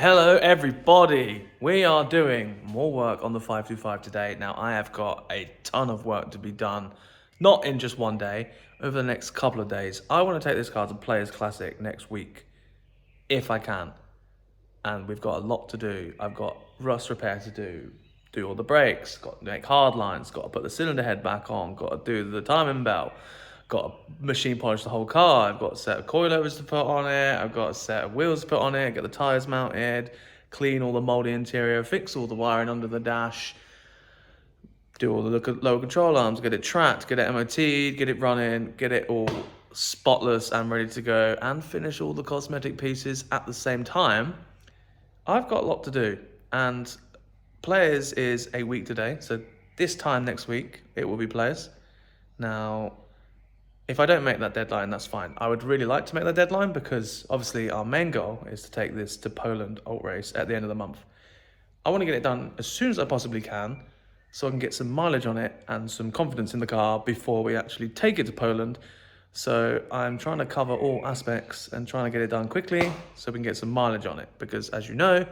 Hello everybody! We are doing more work on the 525 today. Now I have got a ton of work to be done, not in just one day, over the next couple of days. I want to take this car to Players Classic next week, if I can. And we've got a lot to do. I've got rust repair to do all the brakes, got to make hard lines, got to put the cylinder head back on, got to do the timing belt, got to machine polish the whole car. I've got a set of coilovers to put on it. I've got a set of wheels to put on it, get the tires mounted, clean all the moldy interior, fix all the wiring under the dash, do all the lower control arms, get it tracked, get it MOT'd, get it running, get it all spotless and ready to go, and finish all the cosmetic pieces at the same time. I've got a lot to do, and Players is a week today, so this time next week it will be Players. Now, if I don't make that deadline, that's fine. I would really like to make that deadline because obviously our main goal is to take this to Poland Alt Race at the end of the month. I want to get it done as soon as I possibly can so I can get some mileage on it and some confidence in the car before we actually take it to Poland. So I'm trying to cover all aspects and trying to get it done quickly so we can get some mileage on it, because as you know,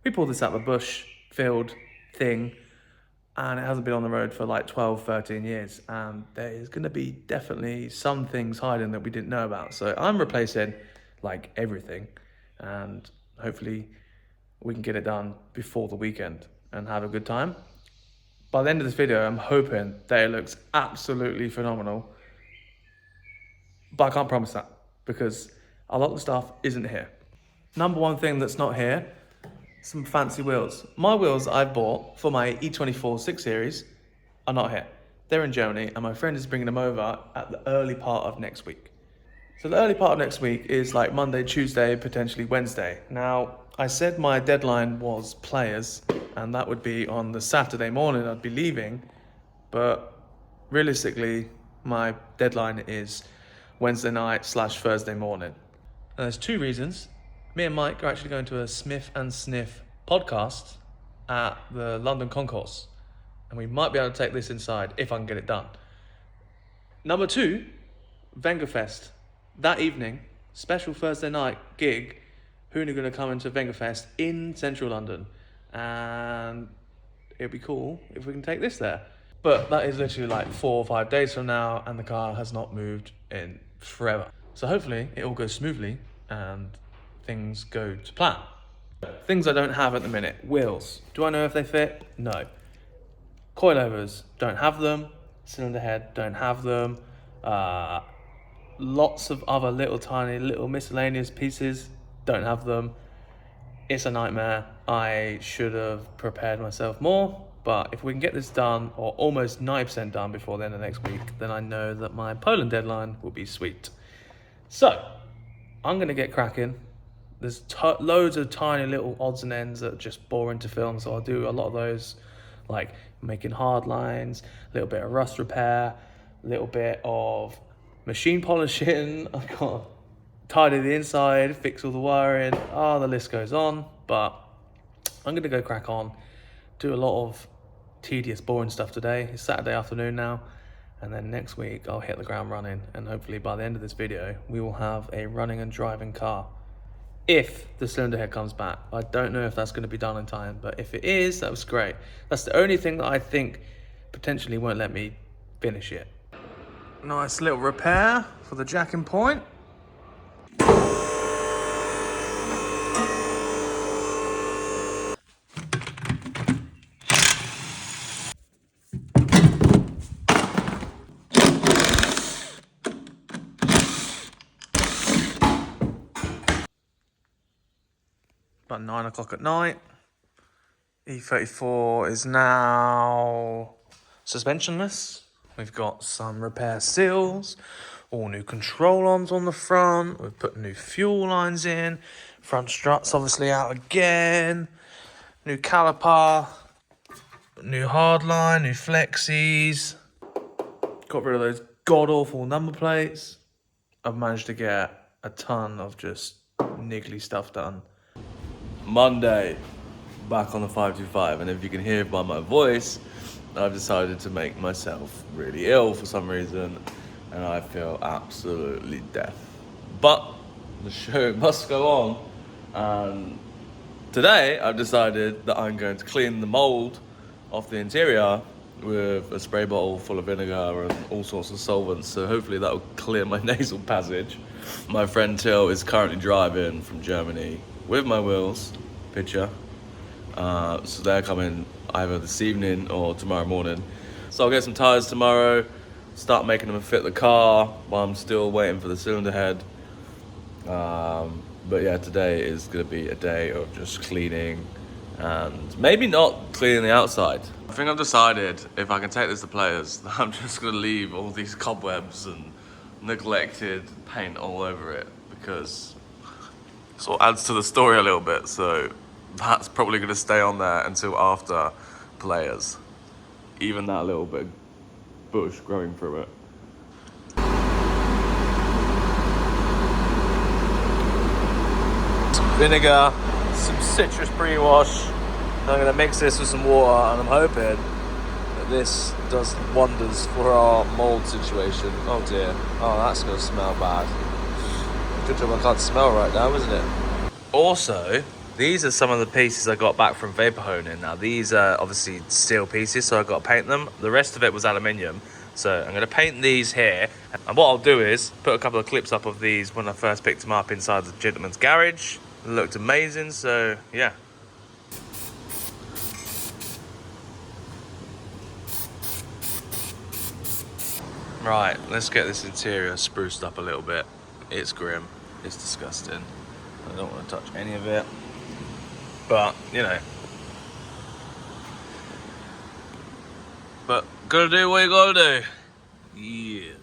we pulled this out of the bush field thing and it hasn't been on the road for like 12, 13 years. And there is going to be definitely some things hiding that we didn't know about. So I'm replacing like everything, and hopefully we can get it done before the weekend and have a good time. By the end of this video, I'm hoping that it looks absolutely phenomenal. But I can't promise that because a lot of the stuff isn't here. Number one thing that's not here, some fancy wheels. My wheels I've bought for my E34 6 Series are not here. They're in Germany and my friend is bringing them over at the early part of next week. So the early part of next week is like Monday, Tuesday, potentially Wednesday. Now, I said my deadline was Players and that would be on the Saturday morning I'd be leaving, but realistically, my deadline is Wednesday night / Thursday morning. And there's two reasons. Me and Mike are actually going to a Smith and Sniff podcast at the London Concourse, and we might be able to take this inside if I can get it done. Number two, Vengerfest. That evening, special Thursday night gig, Hoon are going to come into Vengerfest in central London, and it'd be cool if we can take this there. But that is literally like 4 or 5 days from now, and the car has not moved in forever. So hopefully it all goes smoothly and things go to plan. Things I don't have at the minute. Wheels. Do I know if they fit? No. Coilovers. Don't have them. Cylinder head. Don't have them. Lots of other tiny miscellaneous pieces. Don't have them. It's a nightmare. I should have prepared myself more. But if we can get this done, or almost 90% done before the end of next week, then I know that my Poland deadline will be sweet. So, I'm going to get cracking. There's loads of tiny little odds and ends that just bore into film, so I'll do a lot of those, like making hard lines, a little bit of rust repair, a little bit of machine polishing. I've got to tidy the inside, fix all the wiring. The list goes on, but I'm going to go crack on. Do a lot of tedious, boring stuff today. It's Saturday afternoon now, and then next week I'll hit the ground running, and hopefully by the end of this video we will have a running and driving car. If the cylinder head comes back, I don't know if that's going to be done in time, but if it is, that was great. That's the only thing that I think potentially won't let me finish it. Nice little repair for the jacking point. About 9 o'clock at night. E34 is now suspensionless. We've got some repair seals, all new control arms on the front. We've put new fuel lines in. Front struts obviously out again. New caliper, new hardline, new flexies. Got rid of those god-awful number plates. I've managed to get a ton of just niggly stuff done. Monday, back on the 525, and if you can hear by my voice, I've decided to make myself really ill for some reason, and I feel absolutely deaf. But the show must go on, and Today, I've decided that I'm going to clean the mold off the interior with a spray bottle full of vinegar and all sorts of solvents, so hopefully that will clear my nasal passage. My friend Till is currently driving from Germany with my wheels, picture. So they're coming either this evening or tomorrow morning. So I'll get some tyres tomorrow, start making them fit the car while I'm still waiting for the cylinder head. But yeah, today is going to be a day of just cleaning and maybe not cleaning the outside. I think I've decided if I can take this to players, that I'm just going to leave all these cobwebs and neglected paint all over it, because it sort of adds to the story a little bit. So that's probably going to stay on there until after players. Even that little bit of bush growing through it. Vinegar, some citrus pre-wash. I'm going to mix this with some water, and I'm hoping that this does wonders for our mold situation. Oh dear, oh that's going to smell bad. Good job I can't smell right now, isn't it? Also, these are some of the pieces I got back from vapor honing. Now these are obviously steel pieces, so I've got to paint them. The rest of it was aluminium. So I'm going to paint these here, and what I'll do is put a couple of clips up of these when I first picked them up inside the gentleman's garage. It looked amazing, so yeah. Right, let's get this interior spruced up a little bit. It's grim, it's disgusting. I don't want to touch any of it, but you know. But gotta do what you gotta do. Yeah.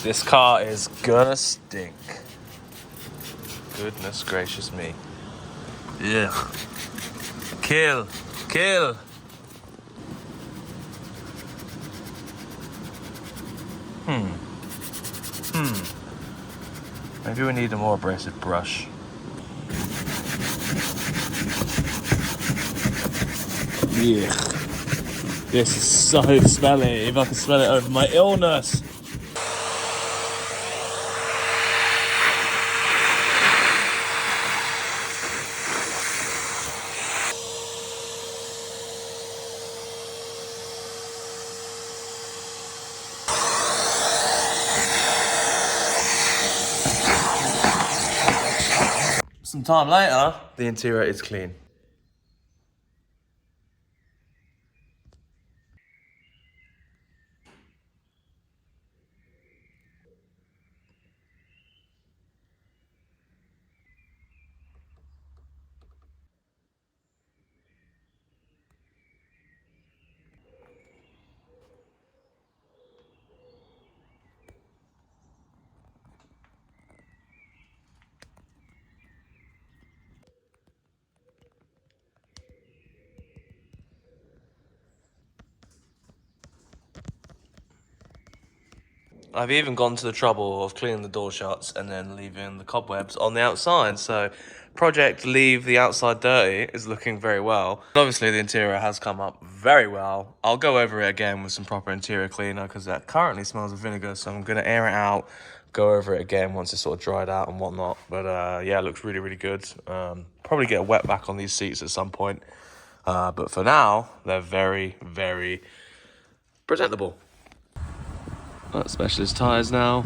This car is gonna stink. Goodness gracious me. Yeah. Kill. Kill. Maybe we need a more abrasive brush. Yeah. This is so smelly. If I can smell it over my illness. Some time later, the interior is clean. I've even gone to the trouble of cleaning the door shuts and then leaving the cobwebs on the outside. So project leave the outside dirty is looking very well. Obviously the interior has come up very well. I'll go over it again with some proper interior cleaner because that currently smells of vinegar. So I'm going to air it out, go over it again once it's sort of dried out and whatnot. But yeah, it looks really, really good. Probably get a wet back on these seats at some point. But for now, they're very, very presentable. Specialist tyres now.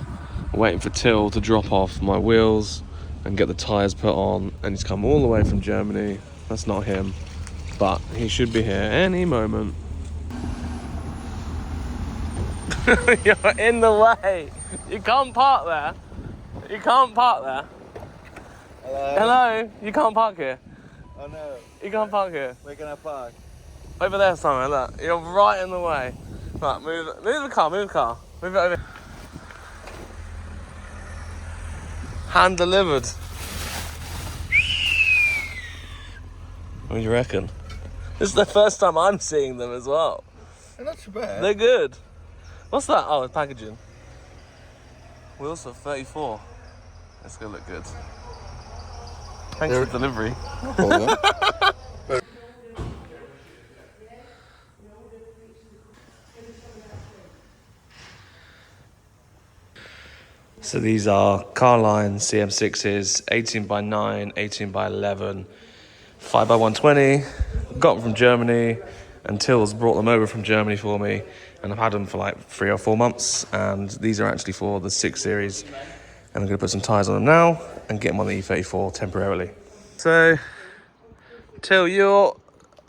I'm waiting for Till to drop off my wheels and get the tyres put on, and he's come all the way from Germany. That's not him, but he should be here any moment. You're in the way. You can't park there. You can't park there. Hello? Hello? You can't park here. Oh no. You can't park here. Where can I park? Over there somewhere, look. You're right in the way. Right, move the car, move the car. Move it over. Hand delivered. What do you reckon? This is the first time I'm seeing them as well. They're not too bad. They're good. What's that? Oh, it's packaging. Wheels for 34. That's gonna look good. Thanks for delivery. No problem. So these are Carline CM6s, 18 by 9, 18 by 11, 5 by 120. Got them from Germany, and Till's brought them over from Germany for me, and I've had them for like 3 or 4 months, and these are actually for the 6 series, and I'm going to put some tyres on them now and get them on the E34 temporarily. So, Till, you're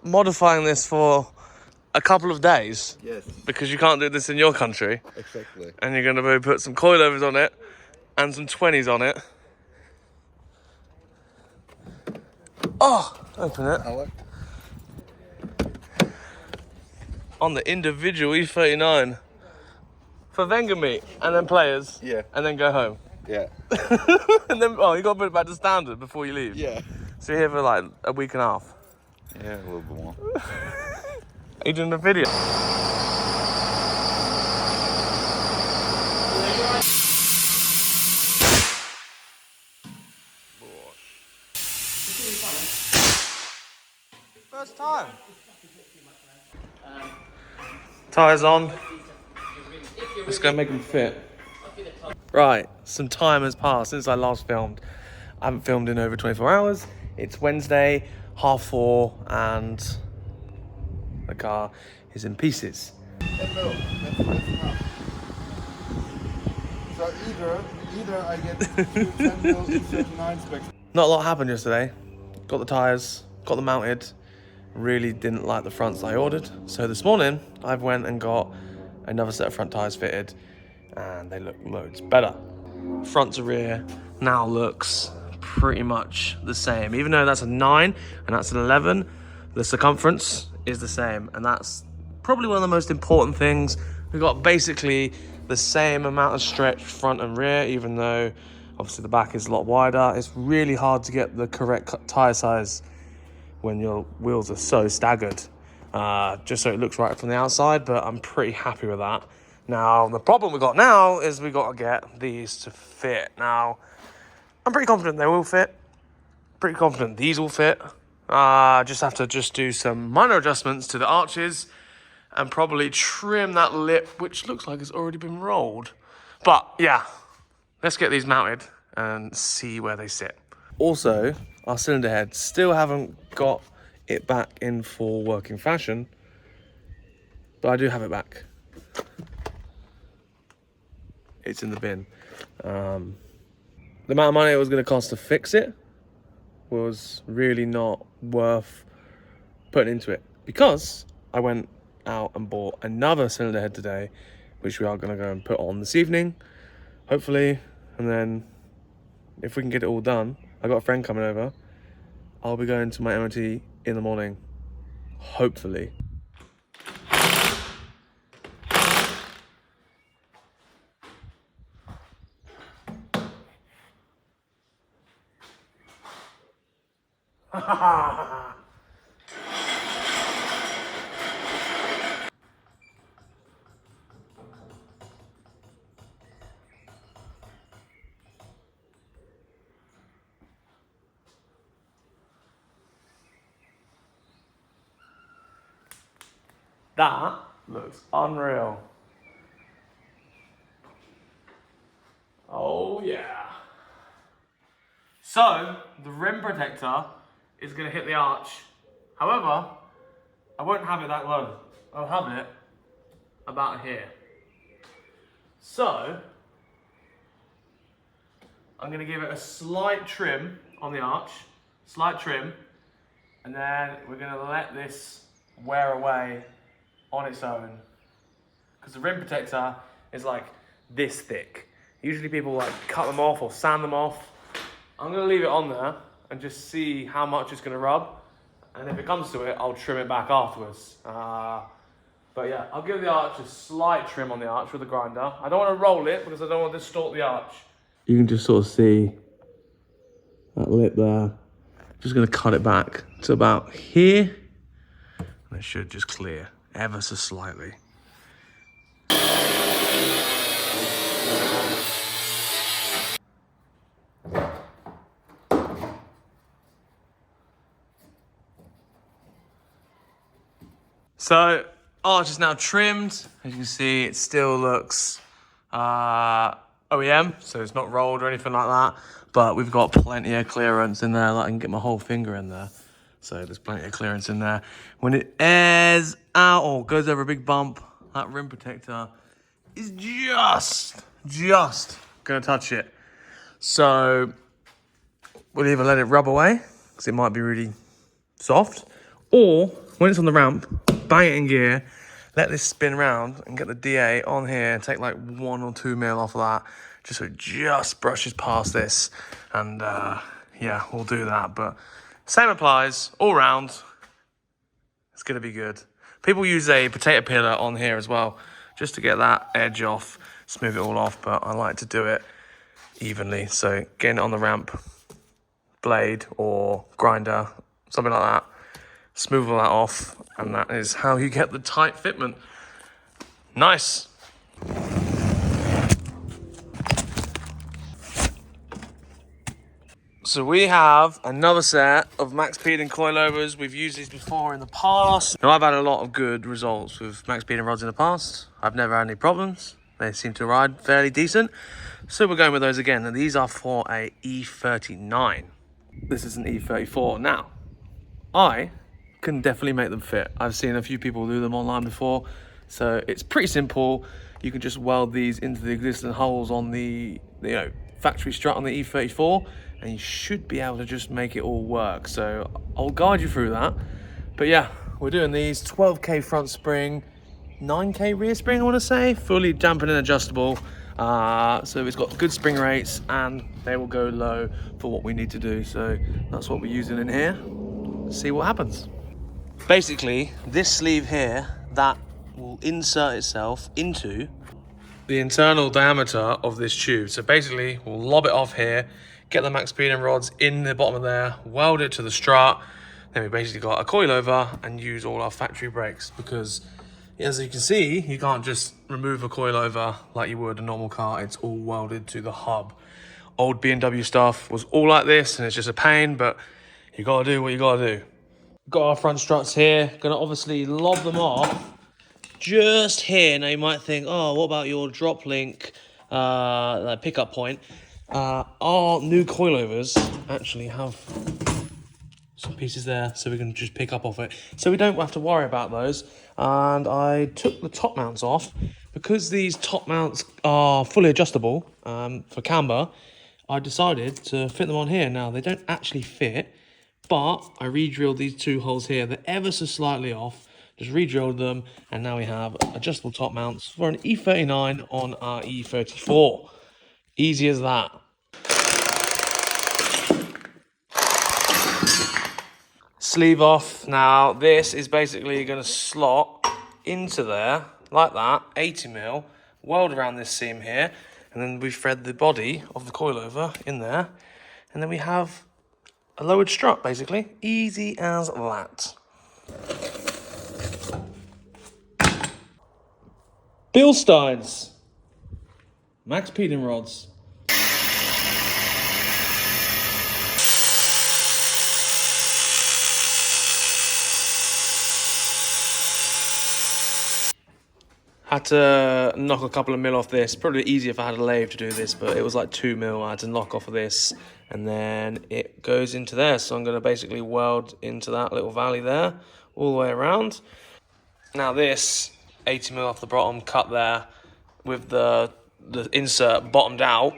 modifying this for a couple of days? Yes. Because you can't do this in your country. Exactly. And you're going to put some coilovers on it and some 20s on it. Oh, open it. I like. On the individual E39 for Wenger meet and then players. Yeah. And then go home. Yeah. And then, oh, you got to put it back to standard before you leave. Yeah. So you're here for like a week and a half. Yeah, a little bit more. Are you doing a video? First time. Tyres on. Let's go make them fit. Right, some time has passed since I last filmed. I haven't filmed in over 24 hours. It's Wednesday, 3:30, and the car is in pieces. No, that's enough. So either I get 10 mil E39 specs. Not a lot happened yesterday. Got the tyres, got them mounted. Really didn't like the fronts I ordered. So this morning, I've went and got another set of front tyres fitted, and they look loads better. Front to rear now looks pretty much the same. Even though that's a 9 and that's an 11, the circumference is the same, and that's probably one of the most important things. We've got basically the same amount of stretch front and rear, even though obviously the back is a lot wider. It's really hard to get the correct tyre size when your wheels are so staggered, just so it looks right from the outside, but I'm pretty happy with that. Now, the problem we've got now is we've got to get these to fit. Now, I'm pretty confident they will fit. Pretty confident these will fit. Just have to do some minor adjustments to the arches and probably trim that lip, which looks like it's already been rolled. But yeah, let's get these mounted and see where they sit. Also, our cylinder head, still haven't got it back in full working fashion, but I do have it back. It's in the bin. The amount of money it was going to cost to fix it was really not worth putting into it, because I went out and bought another cylinder head today, which we are going to go and put on this evening, hopefully, and then if we can get it all done, I got a friend coming over, I'll be going to my MOT in the morning, hopefully. That looks unreal. Oh yeah. So, the rim protector is going to hit the arch. However, I won't have it that low. I'll have it about here. So, I'm gonna give it a slight trim on the arch, slight trim, and then we're gonna let this wear away on its own. Because the rim protector is like this thick. Usually people like cut them off or sand them off. I'm gonna leave it on there and just see how much it's gonna rub. And if it comes to it, I'll trim it back afterwards. But yeah, I'll give the arch a slight trim on the arch with the grinder. I don't want to roll it because I don't want to distort the arch. You can just sort of see that lip there. Just going to cut it back to about here. And it should just clear ever so slightly. So, arch is now trimmed. As you can see, it still looks OEM, so it's not rolled or anything like that. But we've got plenty of clearance in there. Like I can get my whole finger in there. So there's plenty of clearance in there. When it airs out or goes over a big bump, that rim protector is just gonna touch it. So we'll either let it rub away, because it might be really soft, or when it's on the ramp, bang it in gear, let this spin around and get the DA on here and take like 1 or 2 mil off of that, just so it just brushes past this. And yeah, we'll do that. But same applies all round. It's gonna be good. People use a potato peeler on here as well, just to get that edge off, smooth it all off, but I like to do it evenly. So getting it on the ramp, blade or grinder, something like that, smooth all that off, and that is how you get the tight fitment. Nice. So we have another set of max speed and coilovers. We've used these before in the past. Now I've had a lot of good results with max speed and rods in the past. I've never had any problems. They seem to ride fairly decent. So we're going with those again. And these are for a E39. This is an E34. Now, I can definitely make them fit. I've seen a few people do them online before. So it's pretty simple. You can just weld these into the existing holes on the factory strut on the E34, and you should be able to just make it all work. So I'll guide you through that. But yeah, we're doing these 12K front spring, 9K rear spring, I want to say, fully dampening adjustable. So it's got good spring rates and they will go low for what we need to do. So that's what we're using in here. See what happens. Basically, this sleeve here, that will insert itself into the internal diameter of this tube. So basically, we'll lob it off here, get the max speed and rods in the bottom of there, weld it to the strut. Then we basically got a coilover and use all our factory brakes, because as you can see, you can't just remove a coilover like you would a normal car. It's all welded to the hub. Old B&W stuff was all like this, and it's just a pain, but you gotta do what you gotta do. Got our front struts here, gonna obviously lob them off just here. Now you might think, oh, what about your drop link pickup point? Our new coilovers actually have some pieces there, so we can just pick up off it. So we don't have to worry about those. And I took the top mounts off. Because these top mounts are fully adjustable for camber, I decided to fit them on here. Now, they don't actually fit, but I re-drilled these 2 holes here. They're ever so slightly off. Just re-drilled them, and now we have adjustable top mounts for an E39 on our E34. Easy as that. Sleeve off. Now, this is basically going to slot into there, like that, 80 mil, weld around this seam here, and then we thread the body of the coilover in there, and then we have a lowered strut, basically. Easy as that. Bilsteins. Max Peding rods. Had to knock a couple of mil off this. Probably easier if I had a lathe to do this, but it was like 2 mil. I had to knock off of this, and then it goes into there. So I'm going to basically weld into that little valley there, all the way around. Now this 80 mil off the bottom, cut there with the insert bottomed out.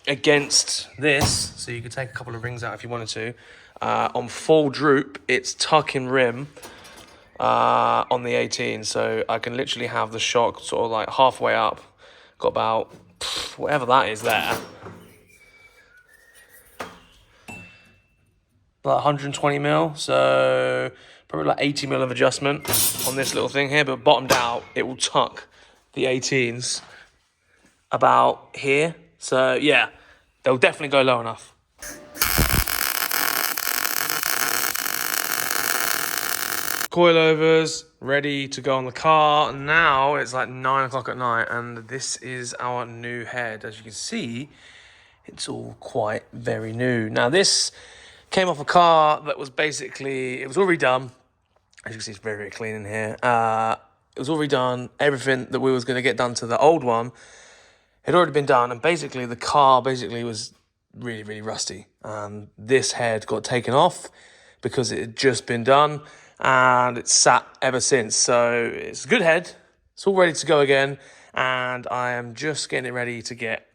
against this, so you could take a couple of rings out if you wanted to. On full droop, it's tucking rim on the 18, so I can literally have the shock sort of like halfway up. Got about whatever that is there. Like 120 mil, so probably like 80 mil of adjustment on this little thing here, but bottomed out, it will tuck the 18s about here. So yeah, they'll definitely go low enough. Coilovers ready to go on the car. Now it's like 9 o'clock at night, and this is our new head. As you can see, it's all quite very new. Now this came off a car that was basically, it was all redone. As you can see, it's very, very clean in here. It was all redone. Everything that we was going to get done to the old one had already been done, and basically the car was really, really rusty. And this head got taken off because it had just been done, and it's sat ever since. So it's a good head. It's all ready to go again, and I am just getting it ready to get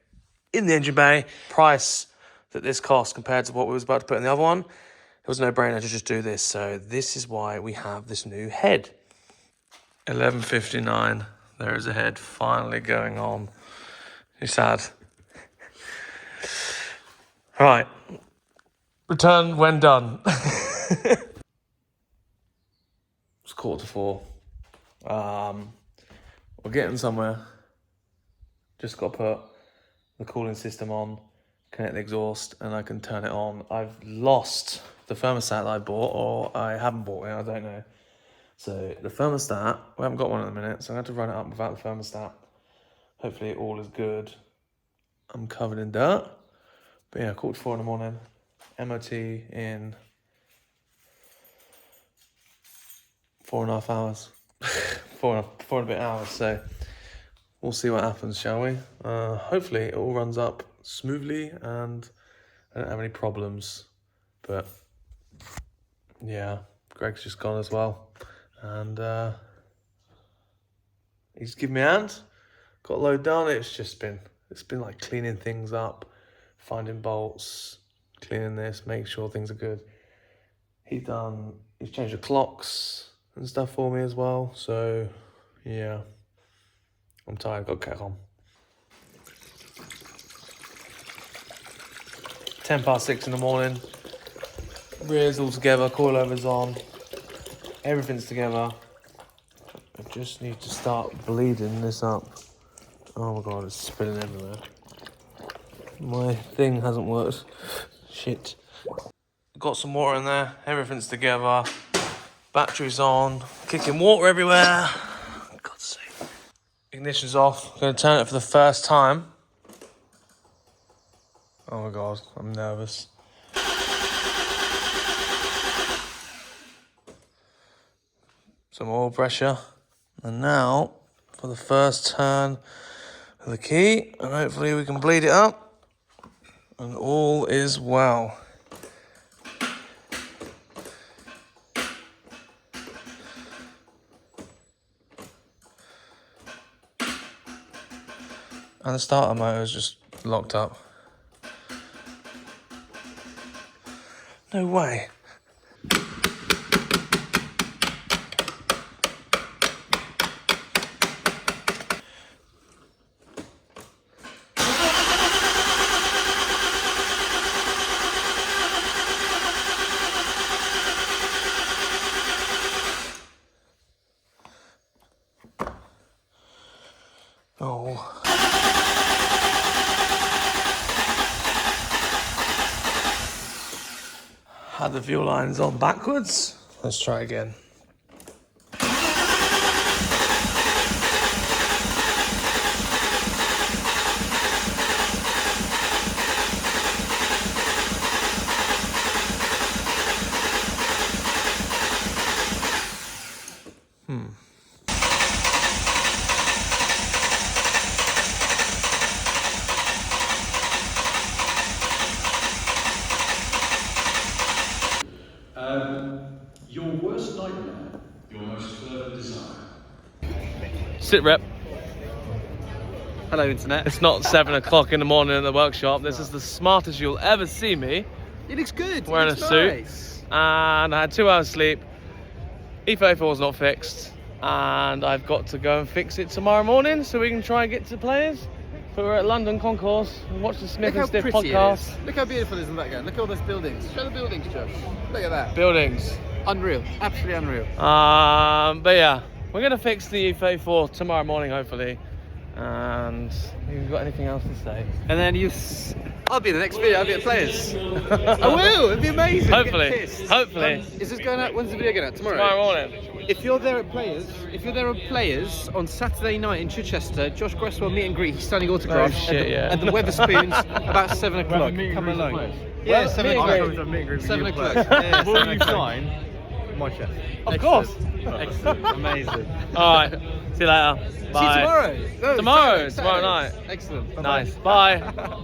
in the engine bay. Price that this cost compared to what we was about to put in the other one, it was a no-brainer to just do this. So this is why we have this new head. 11:59. There is a head finally going on. It's sad. Right. Return when done. It's 3:45. We're getting somewhere. Just got to put the cooling system on, connect the exhaust, and I can turn it on. I've lost the thermostat that I bought, or I haven't bought it, I don't know. So the thermostat, we haven't got one at the minute, so I'm going to have to run it up without the thermostat. Hopefully all is good. I'm covered in dirt. But yeah, 3:45 in the morning. MOT in 4.5 hours. four and a bit hours, so we'll see what happens, shall we? Hopefully it all runs up smoothly and I don't have any problems. But yeah, Greg's just gone as well. And he's given me a hand. Got a load done. It's been like cleaning things up, finding bolts, cleaning this, making sure things are good. He's changed the clocks and stuff for me as well. So yeah, I'm tired, got to get on. 6:10 in the morning. Rear's all together, coilovers on, everything's together. I just need to start bleeding this up. Oh my god, it's spilling everywhere. My thing hasn't worked. Shit. Got some water in there, everything's together. Battery's on, kicking water everywhere. God's sake. Ignition's off. Gonna turn it for the first time. Oh my god, I'm nervous. Some oil pressure. And now, for the first turn of the key, and hopefully we can bleed it up. And all is well. And the starter motor is just locked up. No way. Oh. Had the fuel lines on backwards. Let's try again. Your worst nightmare, your most fervent desire. Sit rep. Hello, internet. It's not 7 o'clock in the morning in the workshop. This is the smartest you'll ever see me. It looks good. Wearing a suit. And I had 2 hours sleep. E34 is not fixed. And I've got to go and fix it tomorrow morning so we can try and get to players. So we're at London Concourse and watch the Smith and Stiff podcast. Look how beautiful it is in the background. Look at all those buildings. Show the buildings, Josh. Look at that. Buildings. Unreal. Absolutely unreal. But yeah, we're going to fix the E34 tomorrow morning, hopefully. And you've got anything else to say? And then I'll be in the next video. I'll be at Players. I will. It'd be amazing. Hopefully. Get pissed. Hopefully. Is this going out? When's the video going out? Tomorrow. Tomorrow morning. If you're there at Players on Saturday night in Chichester, Josh Cresswell meet and greet. He's signing autographs Oh, shit, at the Weatherspoons about 7 o'clock. Come along. Yeah, 7 o'clock. 7 o'clock. Yeah, Will you sign my chest? Of course. Excellent. Amazing. Alright. See you later. Bye. See you tomorrow. Tomorrow Saturday. night. Excellent. Nice. Bye.